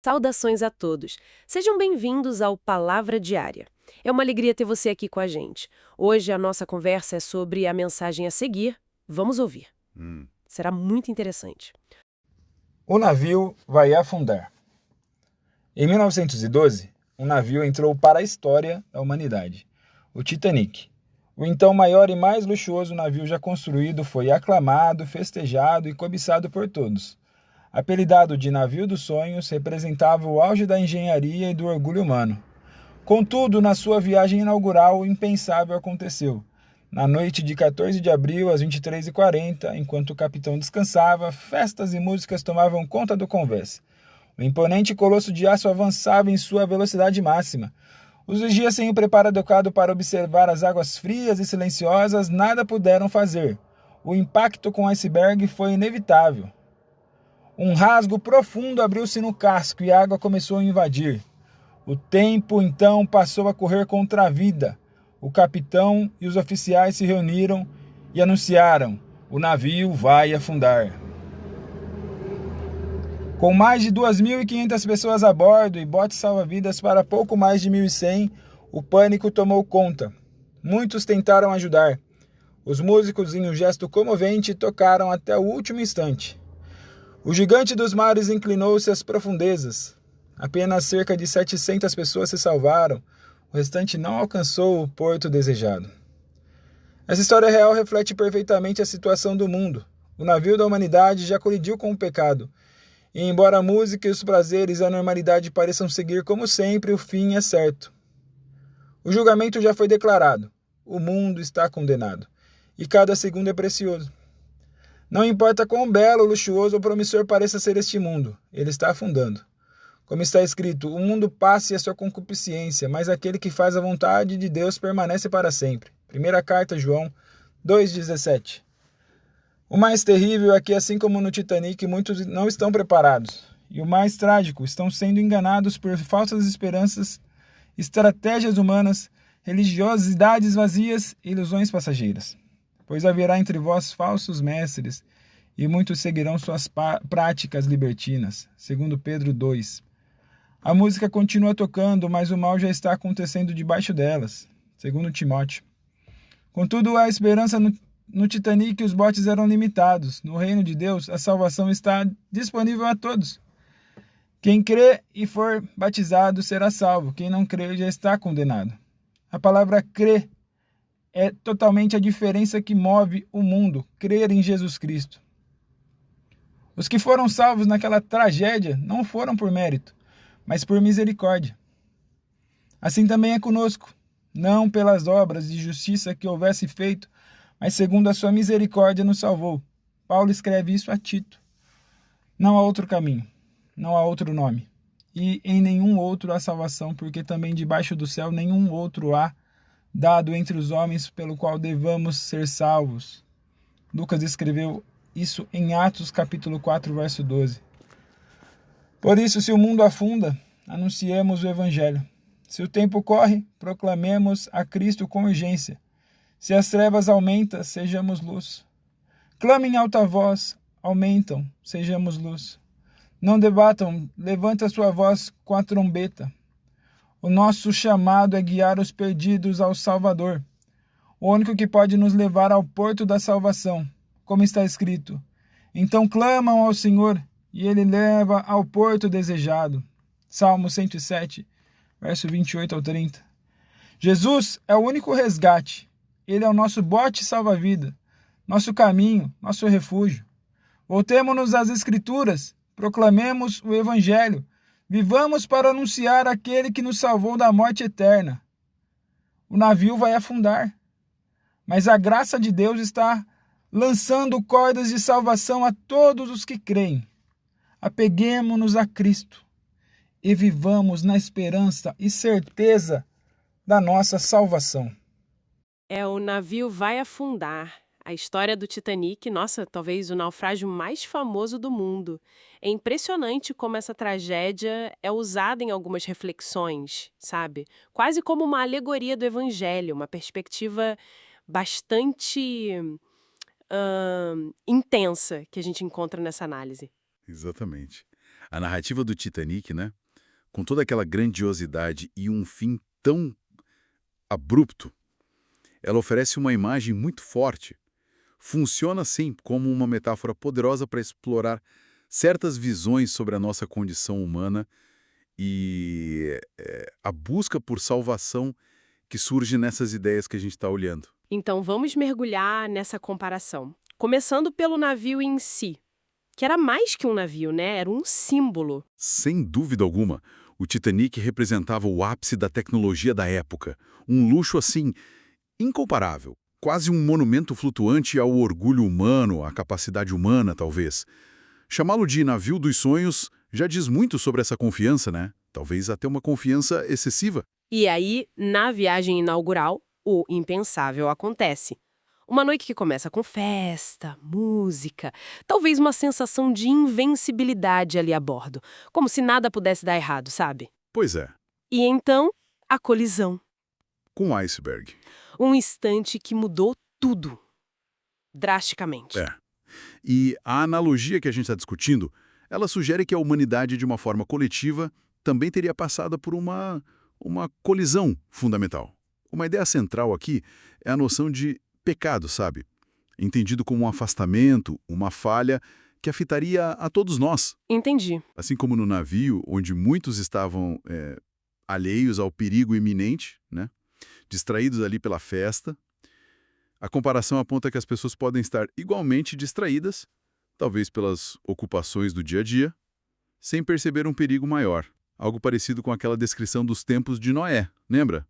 Saudações a todos. Sejam bem-vindos ao Palavra Diária. É uma alegria ter você aqui com a gente. Hoje a nossa conversa é sobre a mensagem a seguir. Vamos ouvir. Será muito interessante. O navio vai afundar. Em 1912, um navio entrou para a história da humanidade, o Titanic. O então maior e mais luxuoso navio já construído foi aclamado, festejado e cobiçado por todos. Apelidado de Navio dos Sonhos, representava o auge da engenharia e do orgulho humano. Contudo, na sua viagem inaugural, o impensável aconteceu. Na noite de 14 de abril, às 23h40, enquanto o capitão descansava, festas e músicas tomavam conta do convés. O imponente colosso de aço avançava em sua velocidade máxima. Os vigias, sem o preparo adequado para observar as águas frias e silenciosas, nada puderam fazer. O impacto com o iceberg foi inevitável. Um rasgo profundo abriu-se no casco e a água começou a invadir. O tempo, então, passou a correr contra a vida. O capitão e os oficiais se reuniram e anunciaram: o navio vai afundar. Com mais de 2.500 pessoas a bordo e botes salva-vidas para pouco mais de 1.100, o pânico tomou conta. Muitos tentaram ajudar. Os músicos, em um gesto comovente, tocaram até o último instante. O gigante dos mares inclinou-se às profundezas. Apenas cerca de 700 pessoas se salvaram. O restante não alcançou o porto desejado. Essa história real reflete perfeitamente a situação do mundo. O navio da humanidade já colidiu com o pecado. E embora a música e os prazeres e a normalidade pareçam seguir como sempre, o fim é certo. O julgamento já foi declarado. O mundo está condenado. E cada segundo é precioso. Não importa quão belo, luxuoso ou promissor pareça ser este mundo, ele está afundando. Como está escrito, o mundo passa e a sua concupiscência, mas aquele que faz a vontade de Deus permanece para sempre. Primeira carta, João 2,17. O mais terrível é que, assim como no Titanic, muitos não estão preparados. E o mais trágico, estão sendo enganados por falsas esperanças, estratégias humanas, religiosidades vazias e ilusões passageiras. Pois haverá entre vós falsos mestres, e muitos seguirão suas práticas libertinas. Segundo Pedro 2. A música continua tocando, mas o mal já está acontecendo debaixo delas. Segundo Timóteo. Contudo, há esperança no Titanic, os botes eram limitados. No reino de Deus, a salvação está disponível a todos. Quem crê e for batizado será salvo. Quem não crê já está condenado. A palavra crer é totalmente a diferença que move o mundo, crer em Jesus Cristo. Os que foram salvos naquela tragédia não foram por mérito, mas por misericórdia. Assim também é conosco, não pelas obras de justiça que houvesse feito, mas segundo a sua misericórdia nos salvou. Paulo escreve isso a Tito. Não há outro caminho, não há outro nome, e em nenhum outro há salvação, porque também debaixo do céu nenhum outro há dado entre os homens pelo qual devamos ser salvos. Lucas escreveu isso em Atos capítulo 4, verso 12. Por isso, se o mundo afunda, anunciemos o evangelho. Se o tempo corre, proclamemos a Cristo com urgência. Se as trevas aumentam, sejamos luz. Clamem em alta voz, aumentam, sejamos luz. Não debatam, levanta a sua voz com a trombeta. O nosso chamado é guiar os perdidos ao Salvador, o único que pode nos levar ao porto da salvação, como está escrito. Então clamam ao Senhor, e Ele leva ao porto desejado. Salmo 107, verso 28 ao 30. Jesus é o único resgate. Ele é o nosso bote salva-vida, nosso caminho, nosso refúgio. Voltemo-nos às Escrituras, proclamemos o Evangelho, vivamos para anunciar aquele que nos salvou da morte eterna. O navio vai afundar, mas a graça de Deus está lançando cordas de salvação a todos os que creem. Apeguemo-nos a Cristo e vivamos na esperança e certeza da nossa salvação. O navio vai afundar. A história do Titanic, nossa, talvez o naufrágio mais famoso do mundo. É impressionante como essa tragédia é usada em algumas reflexões, sabe? Quase como uma alegoria do evangelho, uma perspectiva bastante intensa que a gente encontra nessa análise. Exatamente. A narrativa do Titanic, né? Com toda aquela grandiosidade e um fim tão abrupto, ela oferece uma imagem muito forte. Funciona, sim, como uma metáfora poderosa para explorar certas visões sobre a nossa condição humana e a busca por salvação que surge nessas ideias que a gente está olhando. Então vamos mergulhar nessa comparação. Começando pelo navio em si, que era mais que um navio, né? Era um símbolo. Sem dúvida alguma, o Titanic representava o ápice da tecnologia da época. Um luxo, assim, incomparável. Quase um monumento flutuante ao orgulho humano, à capacidade humana, talvez. Chamá-lo de navio dos sonhos já diz muito sobre essa confiança, né? Talvez até uma confiança excessiva. E aí, na viagem inaugural, o impensável acontece. Uma noite que começa com festa, música, talvez uma sensação de invencibilidade ali a bordo, como se nada pudesse dar errado, sabe? Pois é, E então, a colisão. com iceberg. Um instante que mudou tudo, drasticamente. É. E a analogia que a gente está discutindo, ela sugere que a humanidade, de uma forma coletiva, também teria passado por uma colisão fundamental. Uma ideia central aqui é a noção de pecado, sabe? Entendido como um afastamento, uma falha que afetaria a todos nós. Entendi. Assim como no navio, onde muitos estavam alheios ao perigo iminente, né? Distraídos ali pela festa, a comparação aponta que as pessoas podem estar igualmente distraídas, talvez pelas ocupações do dia a dia, sem perceber um perigo maior. Algo parecido com aquela descrição dos tempos de Noé, lembra?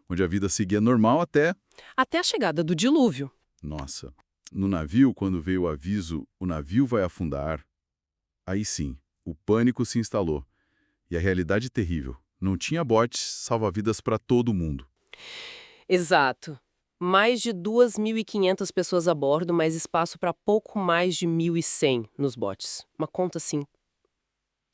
Onde a vida seguia normal até... Até a chegada do dilúvio. Nossa, no navio, quando veio o aviso, o navio vai afundar, aí sim, o pânico se instalou. E a realidade terrível. Não tinha botes salva-vidas para todo mundo. Exato. Mais de 2.500 pessoas a bordo, mas espaço para pouco mais de 1.100 nos botes. Uma conta, assim,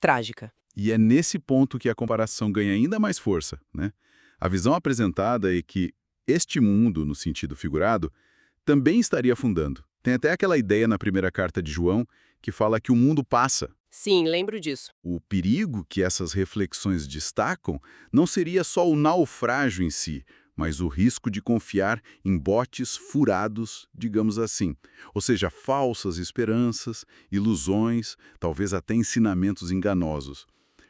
trágica. E é nesse ponto que a comparação ganha ainda mais força, né? A visão apresentada é que este mundo, no sentido figurado, também estaria afundando. Tem até aquela ideia na primeira carta de João que fala que o mundo passa. Sim, lembro disso. O perigo que essas reflexões destacam não seria só o naufrágio em si, mas o risco de confiar em botes furados, digamos assim. Ou seja, falsas esperanças, ilusões, talvez até ensinamentos enganosos.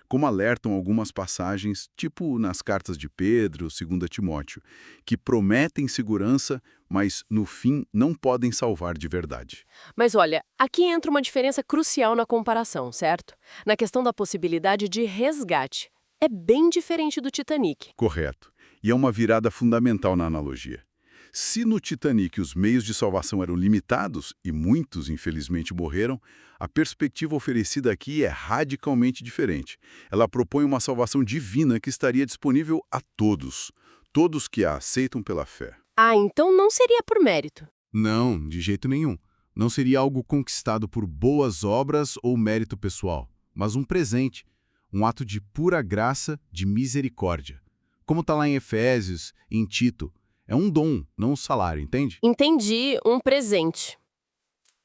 Como alertam algumas passagens, tipo nas cartas de Pedro, 2 Timóteo, que prometem segurança, mas no fim não podem salvar de verdade. Mas olha, aqui entra uma diferença crucial na comparação, certo? Na questão da possibilidade de resgate. É bem diferente do Titanic. Correto. E é uma virada fundamental na analogia. Se no Titanic os meios de salvação eram limitados, e muitos, infelizmente, morreram, a perspectiva oferecida aqui é radicalmente diferente. Ela propõe uma salvação divina que estaria disponível a todos, todos que a aceitam pela fé. Ah, então não seria por mérito. Não, de jeito nenhum. Não seria algo conquistado por boas obras ou mérito pessoal, mas um presente, um ato de pura graça, de misericórdia. Como está lá em Efésios, em Tito, é um dom, não um salário, entende? Entendi, um presente.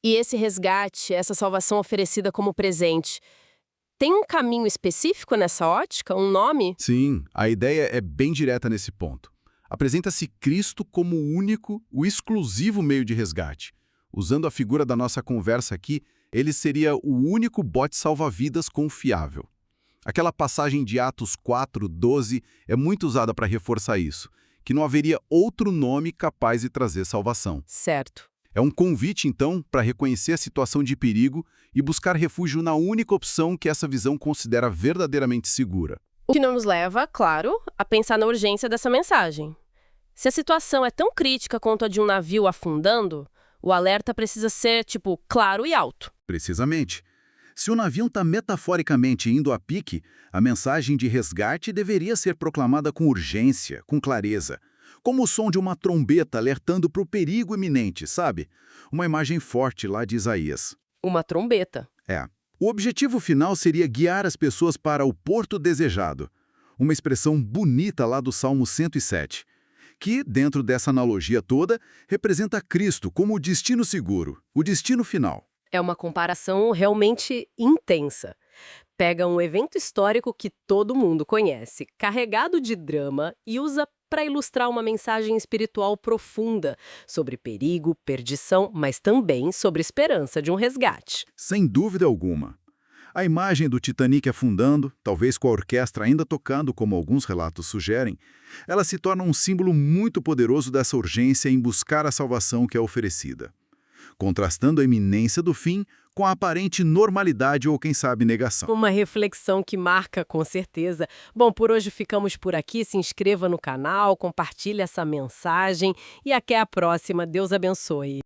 E esse resgate, essa salvação oferecida como presente, tem um caminho específico nessa ótica? Um nome? Sim, a ideia é bem direta nesse ponto. Apresenta-se Cristo como o único, o exclusivo meio de resgate. Usando a figura da nossa conversa aqui, ele seria o único bote salva-vidas confiável. Aquela passagem de Atos 4:12 é muito usada para reforçar isso, que não haveria outro nome capaz de trazer salvação. Certo. É um convite, então, para reconhecer a situação de perigo e buscar refúgio na única opção que essa visão considera verdadeiramente segura. O que nos leva, claro, a pensar na urgência dessa mensagem. Se a situação é tão crítica quanto a de um navio afundando, o alerta precisa ser, claro e alto. Precisamente. Se o navio está metaforicamente indo a pique, a mensagem de resgate deveria ser proclamada com urgência, com clareza, como o som de uma trombeta alertando para o perigo iminente, sabe? Uma imagem forte lá de Isaías. Uma trombeta. É. O objetivo final seria guiar as pessoas para o porto desejado, uma expressão bonita lá do Salmo 107, que, dentro dessa analogia toda, representa Cristo como o destino seguro, o destino final. É uma comparação realmente intensa. Pega um evento histórico que todo mundo conhece, carregado de drama, e usa para ilustrar uma mensagem espiritual profunda sobre perigo, perdição, mas também sobre esperança de um resgate. Sem dúvida alguma. A imagem do Titanic afundando, talvez com a orquestra ainda tocando, como alguns relatos sugerem, ela se torna um símbolo muito poderoso dessa urgência em buscar a salvação que é oferecida, contrastando a iminência do fim com a aparente normalidade ou, quem sabe, negação. Uma reflexão que marca, com certeza. Bom, por hoje ficamos por aqui. Se inscreva no canal, compartilhe essa mensagem e até a próxima. Deus abençoe.